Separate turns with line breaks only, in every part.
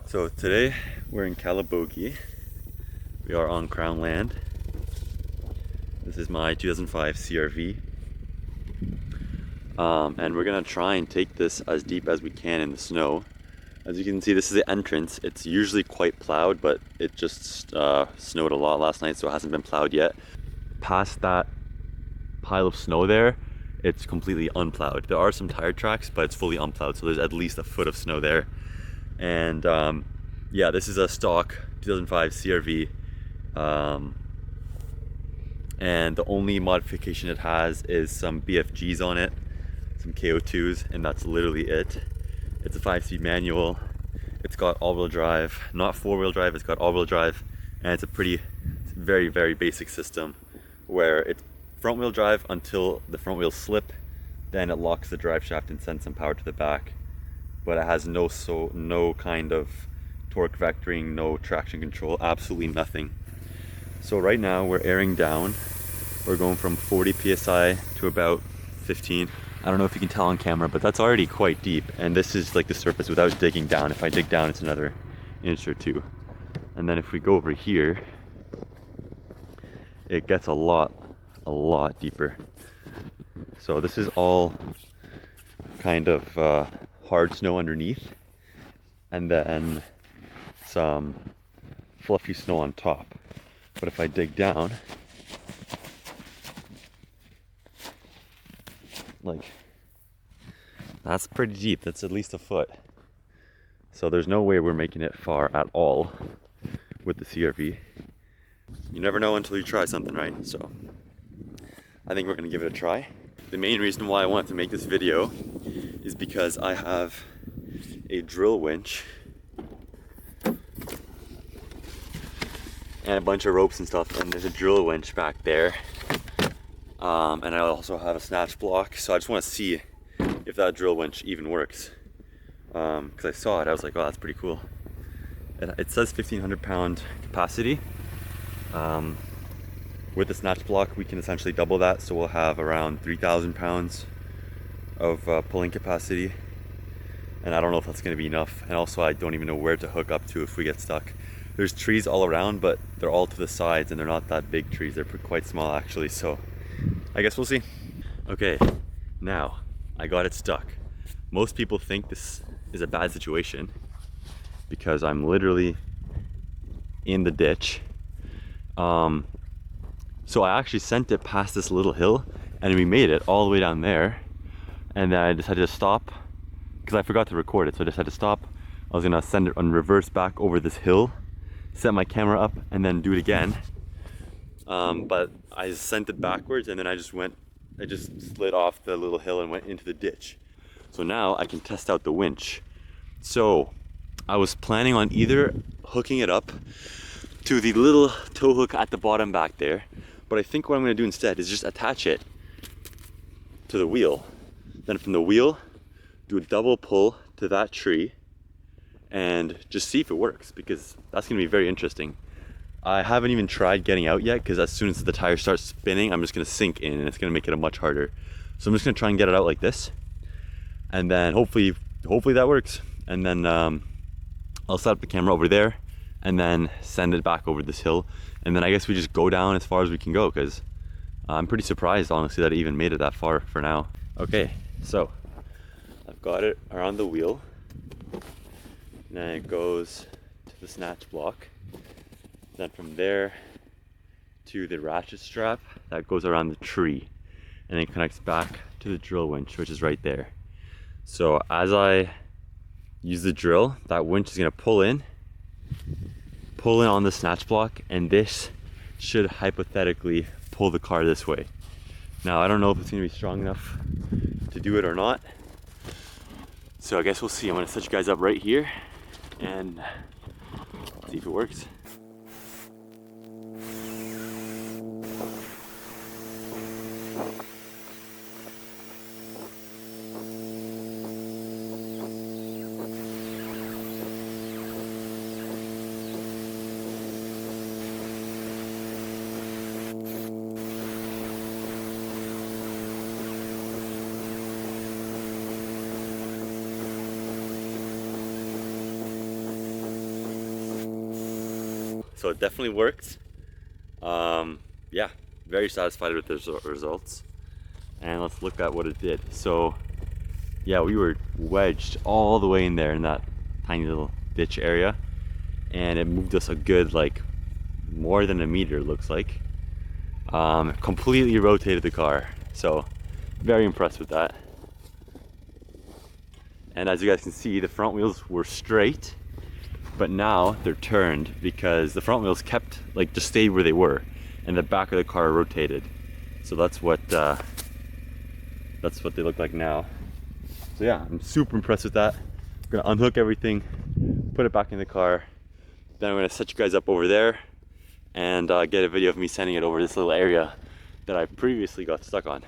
So today we're in Calabogie. We are on Crown land. This is my 2005 CRV. And we're gonna try and take this as deep as we can in the snow. As you can see, this is the entrance. It's usually quite plowed, but it just snowed a lot last night, so it hasn't been plowed yet. Past that pile of snow there, it's completely unplowed. There are some tire tracks, but it's fully unplowed, so there's at least a foot of snow there. And yeah, this is a stock 2005 CRV. And the only modification it has is some BFGs on it, some KO2s, and that's literally it. It's a 5-speed manual. It's got all-wheel drive, not four-wheel drive, it's got all-wheel drive, and it's a very, very basic system where it's front-wheel drive until the front wheels slip, then it locks the drive shaft and sends some power to the back. But it has no kind of torque vectoring, no traction control, absolutely nothing. So right now we're airing down. We're going from 40 psi to about 15. I don't know if you can tell on camera, but that's already quite deep. And this is like the surface without digging down. If I dig down, it's another inch or two. And then if we go over here, it gets a lot deeper. So this is all kind of hard snow underneath, and then some fluffy snow on top. But if I dig down, like, that's pretty deep. That's at least a foot. So there's no way we're making it far at all with the CRV. You never know until you try something, right? So I think we're gonna give it a try. The main reason why I wanted to make this video is because I have a drill winch and a bunch of ropes and stuff, and there's a drill winch back there. And I also have a snatch block, so I just want to see if that drill winch even works. Because I saw it, I was like, oh, that's pretty cool. It says 1,500 pound capacity. With the snatch block, we can essentially double that, so we'll have around 3,000 pounds of pulling capacity. And I don't know if that's going to be enough. And also, I don't even know where to hook up to if we get stuck. There's trees all around, but they're all to the sides, and they're not that big trees. They're quite small, actually, so I guess we'll see. Okay, now I got it stuck. Most people think this is a bad situation because I'm literally in the ditch. So I actually sent it past this little hill, and we made it all the way down there. And then I decided to stop because I forgot to record it, so I decided to stop. I was gonna send it on reverse back over this hill, set my camera up, and then do it again. But I sent it backwards, and then I just slid off the little hill and went into the ditch. So now I can test out the winch. So I was planning on either hooking it up to the little tow hook at the bottom back there, but I think what I'm gonna do instead is just attach it to the wheel. Then from the wheel, do a double pull to that tree and just see if it works, because that's gonna be very interesting. I haven't even tried getting out yet, because as soon as the tire starts spinning, I'm just gonna sink in and it's gonna make it much harder. So I'm just gonna try and get it out like this, and then hopefully that works. And then I'll set up the camera over there and then send it back over this hill, and then I guess we just go down as far as we can go, because I'm pretty surprised honestly that it even made it that far for now. Okay, so I've got it around the wheel, and then it goes to the snatch block. Then from there to the ratchet strap that goes around the tree, and then connects back to the drill winch, which is right there. So as I use the drill, that winch is gonna pull in on the snatch block, and this should hypothetically pull the car this way. Now I don't know if it's gonna be strong enough to do it or not, so I guess we'll see. I'm gonna set you guys up right here and see if it works. So it definitely worked. Yeah, very satisfied with the results. And let's look at what it did. So yeah, we were wedged all the way in there in that tiny little ditch area, and it moved us a good, like, more than a meter, it looks like. Completely rotated the car, so very impressed with that. And as you guys can see, the front wheels were straight, but now they're turned because the front wheels kept, like, just stayed where they were, and the back of the car rotated. So that's what they look like now. So yeah, I'm super impressed with that. I'm gonna unhook everything, put it back in the car, then I'm gonna set you guys up over there and get a video of me sending it over this little area that I previously got stuck on.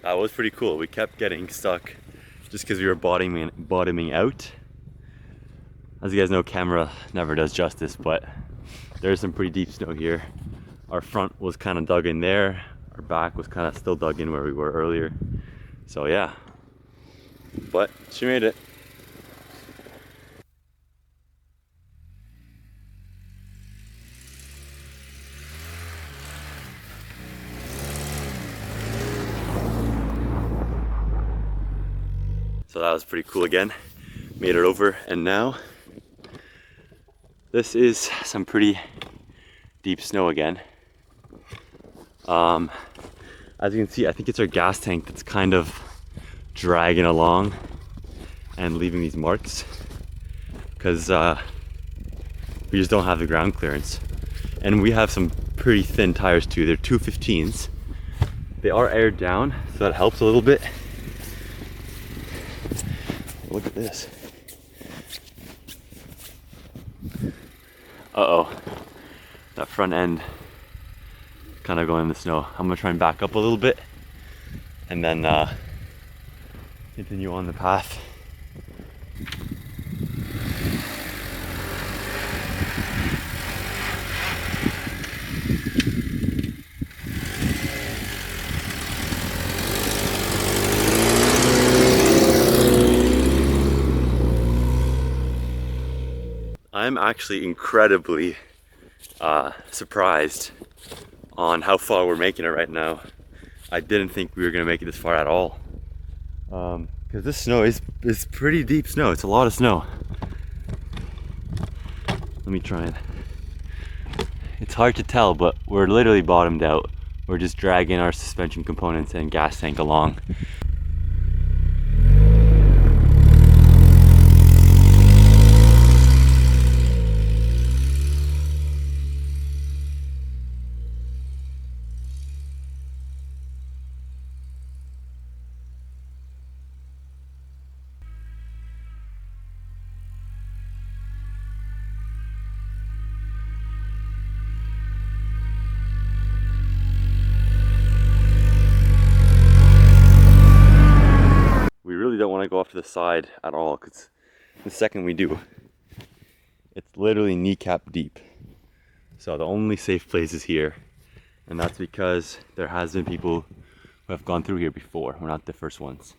That was pretty cool. We kept getting stuck just because we were bottoming out. As you guys know, camera never does justice, but there's some pretty deep snow here. Our front was kind of dug in there. Our back was kind of still dug in where we were earlier. So yeah, but she made it. So that was pretty cool again. Made it over, and now this is some pretty deep snow again. As you can see, I think it's our gas tank that's kind of dragging along and leaving these marks because we just don't have the ground clearance. And we have some pretty thin tires too. They're 215s. They are aired down, so that helps a little bit. Look at this. Uh-oh. That front end kind of going in the snow. I'm gonna try and back up a little bit and then continue on the path. I'm actually incredibly surprised on how far we're making it right now. I didn't think we were gonna make it this far at all. Because this snow is pretty deep snow. It's a lot of snow. Let me try it. It's hard to tell, but we're literally bottomed out. We're just dragging our suspension components and gas tank along. We really don't want to go off to the side at all, because the second we do, it's literally kneecap deep. So the only safe place is here, and that's because there has been people who have gone through here before. We're not the first ones.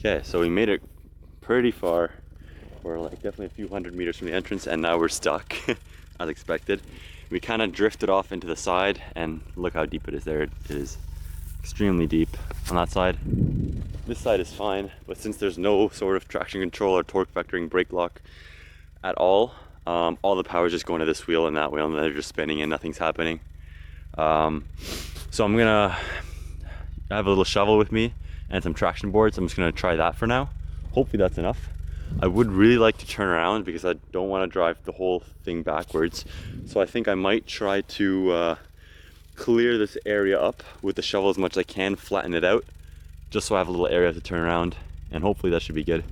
Okay, so we made it pretty far. We're like definitely a few hundred meters from the entrance, and now we're stuck as expected. We kind of drifted off into the side, and look how deep it is there. It is extremely deep on that side. This side is fine, but since there's no sort of traction control or torque vectoring brake lock at all the power is just going to this wheel and that wheel, and they're just spinning and nothing's happening. So I'm gonna have a little shovel with me and some traction boards. I'm just gonna try that for now. Hopefully that's enough. I would really like to turn around because I don't want to drive the whole thing backwards. So I think I might try to clear this area up with the shovel as much as I can, flatten it out, just so I have a little area to turn around, and hopefully that should be good.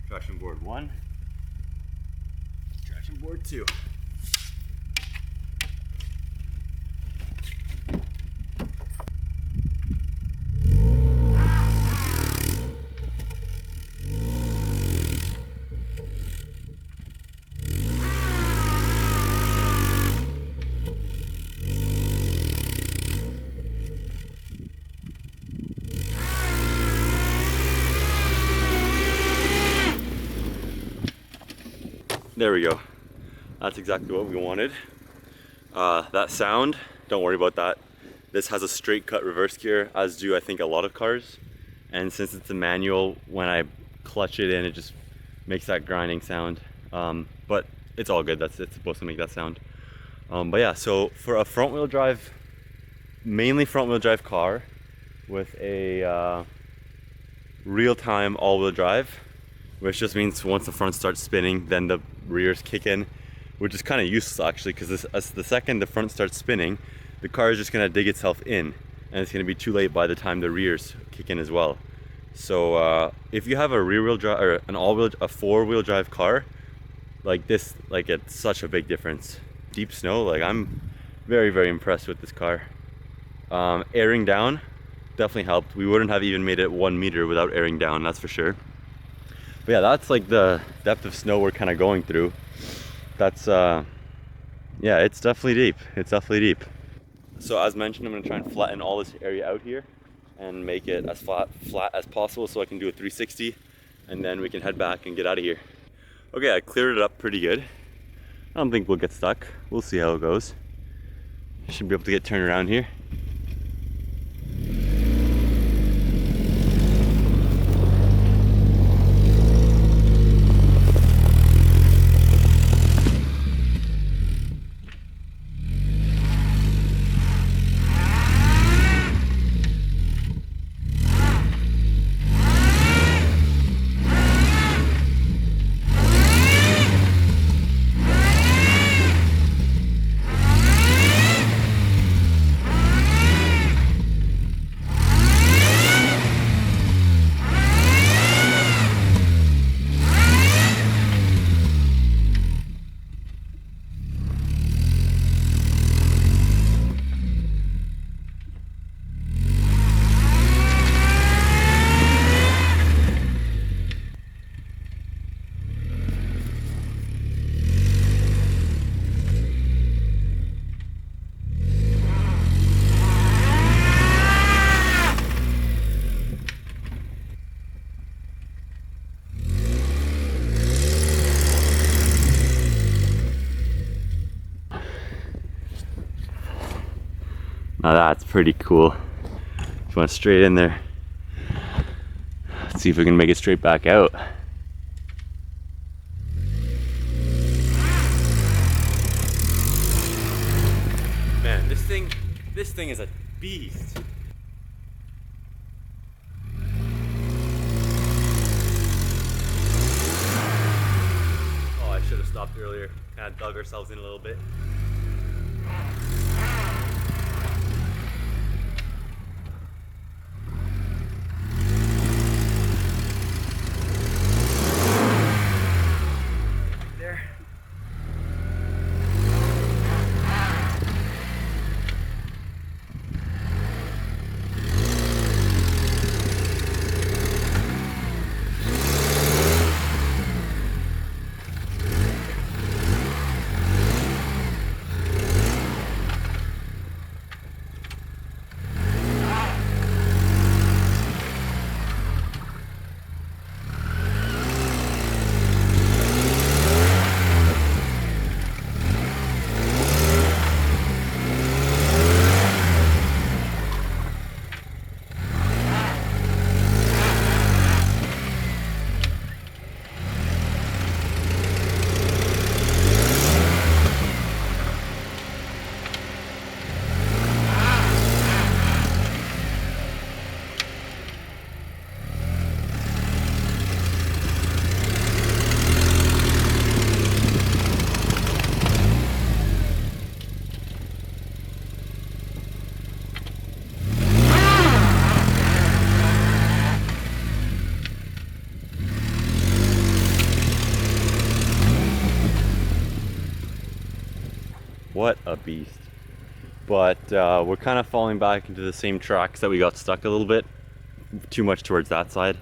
Traction board 1, traction board 2. There we go. That's exactly what we wanted. That sound, don't worry about that. This has a straight cut reverse gear, as do I think a lot of cars. And since it's a manual, when I clutch it in, it just makes that grinding sound. But it's all good, it's supposed to make that sound. But yeah, so for a front wheel drive, mainly front wheel drive car with a real-time all-wheel drive, which just means once the front starts spinning, then the rears kick in, which is kind of useless actually, because the second the front starts spinning, the car is just going to dig itself in, and it's going to be too late by the time the rears kick in as well. So if you have a rear-wheel drive or a four-wheel drive car like this, like it's such a big difference. Deep snow, like I'm very impressed with this car. Airing down definitely helped. We wouldn't have even made it 1 meter without airing down, that's for sure. But yeah, that's like the depth of snow we're kind of going through. That's yeah, it's definitely deep. It's definitely deep. So as mentioned, I'm going to try and flatten all this area out here and make it as flat as possible so I can do a 360, and then we can head back and get out of here. Okay, I cleared it up pretty good. I don't think we'll get stuck. We'll see how it goes. Should be able to get turned around here. Now that's pretty cool. Just went straight in there. Let's see if we can make it straight back out. Man, this thing is a beast. Oh, I should have stopped earlier. kind of dug ourselves in a little bit. There. What a beast. But we're kind of falling back into the same tracks that we got stuck a little bit, too much towards that side.